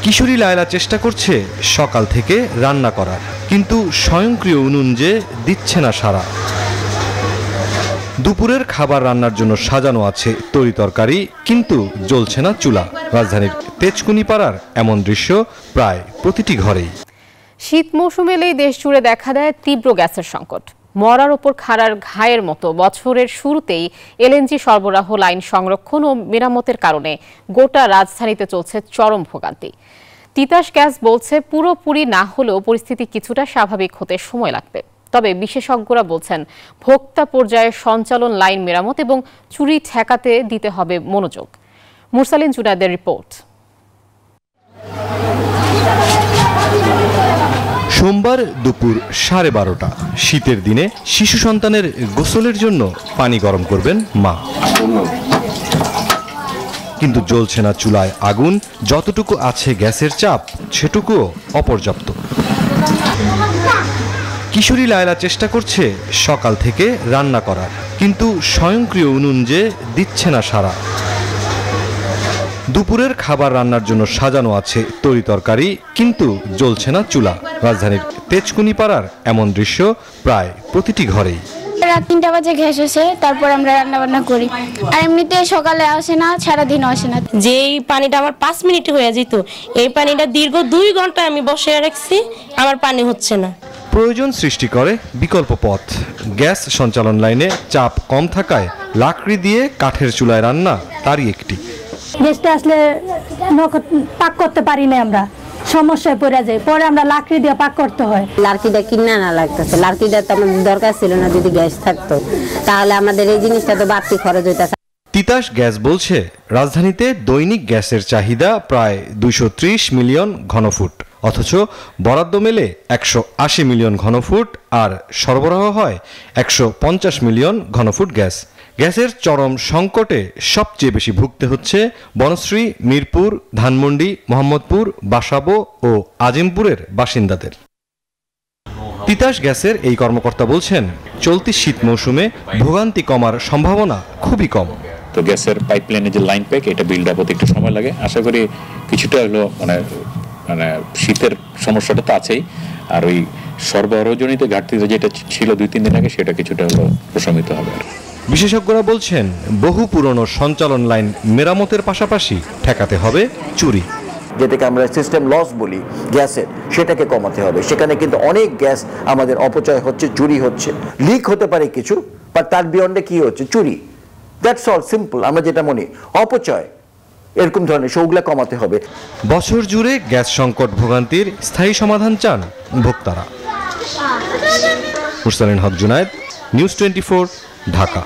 কিশোরী লায়লা চেষ্টা করছে সকাল থেকে রান্না করার, কিন্তু স্বয়ংক্রিয় উনুন যে দিচ্ছে না সাড়া। দুপুরের খাবার রান্নার জন্য সাজানো আছে তরি তরকারি, কিন্তু জ্বলছে না চুলা। রাজধানীর তেজকুনি পাড়ার এমন দৃশ্য প্রায় প্রতিটি ঘরেই। শীত মৌসুম এলেই দেশ জুড়ে দেখা দেয় তীব্র গ্যাসের সংকট। মরার ওপর খাড়ার ঘায়ের মতো বছরের শুরুতেই এলএনজি সরবরাহ লাইন সংরক্ষণ ও মেরামতের কারণে গোটা রাজধানীতে চলছে চরম ভোগান্তি। তিতাস গ্যাস বলছে পুরোপুরি না হলেও পরিস্থিতি কিছুটা স্বাভাবিক হতে সময় লাগবে। তবে বিশেষজ্ঞরা বলছেন ভোক্তা পর্যায়ে সঞ্চালন লাইন মেরামত এবং চুরি ঠেকাতে দিতে হবে মনোযোগ। মুরসালিন জুনায়েদের রিপোর্ট। সোমবার দুপুর 12:30, শীতের দিনে শিশু সন্তানের গোসলের জন্য পানি গরম করবেন মা, কিন্তু জ্বলছে না চুলায় আগুন। যতটুকু আছে গ্যাসের চাপ, সেটুকুও অপর্যাপ্ত। কিশোরী লায়লা চেষ্টা করছে সকাল থেকে রান্না করার, কিন্তু স্বয়ংক্রিয় উনুন যে দিচ্ছে না সাড়া। দুপুরের খাবার রান্নার জন্য সাজানো আছে তরি তরকারি, কিন্তু জ্বলছে না চুলা। রাজধানীর তেজকুনি পাড়ার এমন দৃশ্য প্রায় প্রতিটি ঘরেই। রাত 3টা বাজে গ্যাস আসে, তারপর আমরা রান্না বান্না করি। আর এমনিতে সকালে আসে না, সারাদিন আসে না। যেই পানিটা আমার 5 মিনিটে হয়ে যেত, এই পানিটা দীর্ঘ 2 ঘন্টা আমি বসে রাখছি, আমার পানি হচ্ছে না। প্রয়োজন সৃষ্টি করে বিকল্প পথ। গ্যাস সঞ্চালন লাইনে চাপ কম থাকায় লাকড়ি দিয়ে কাঠের চুলায় রান্না তারই একটি। গ্যাসটা আসলে পাক করতে পারি না, আমরা সমস্যায় পড়ে যাই। পরে আমরা লাকড়ি দিয়ে পাক করতে হয়। লাকড়িটা কিনা না লাগতেছে, লাকড়িটা তো আমাদের দরকার ছিল না। যদি গ্যাস থাকতো তাহলে আমাদের এই জিনিসটা তো বাড়তি খরচ হইতাছে। তিতাস গ্যাস বলছে রাজধানীতে দৈনিক গ্যাসের চাহিদা প্রায় 230 মিলিয়ন ঘনফুট, অথচ বরাদ্দ মেলে 180 মিলিয়ন ঘনফুট আর সরবরাহ হয় 150 মিলিয়ন ঘনফুট গ্যাস। গ্যাসের চরম সংকটে সবচেয়ে বেশি ভুগতে হচ্ছে বনশ্রী, মিরপুর, ধানমন্ডি, মোহাম্মদপুর, বাসাবো ও আজিমপুরের বাসিন্দাদের। তিতাস গ্যাসের এই কর্মকর্তা বলছেন চলতি শীত মৌসুমে ভোগান্তি কমার সম্ভাবনা খুবই কম। তো গ্যাসের পাইপলাইনে যে লাইন প্যাক, এটা বিল্ড আপ হতে একটু সময় লাগে। আশা করি কিছুটা হলো মানে শীতের সমস্যাটা তো আছেই, আর ওই সরবরাহজনিত ঘাটতি যেটা ছিল 2-3 দিন আগে, সেটা কিছুটা হলো প্রশমিত হবে। বিশেষজ্ঞরা বলছেন বহু পুরনো সঞ্চালন লাইন মেরামতের পাশাপাশি ঠেকাতে হবে চুরি। যেটাকে আমরা সিস্টেম লস বলি গ্যাসের, সেটাকে কমাতে হবে। সেখানে কিন্তু অনেক গ্যাস আমাদের অপচয় হচ্ছে, চুরি হচ্ছে। লিক হতে পারে কিছু, বা তার বিয়ন্ডে কি হচ্ছে, চুরি। That's all, simple. আমরা যেটা মনে অপচয়, এরকম ধরনের সেগুলো কমাতে হবে। বছর জুড়ে গ্যাস সংকট ভোগান্তির স্থায়ী সমাধান চান ভোক্তারা। মুরসালিন হক জুনায়েদ, নিউজ 24, ঢাকা।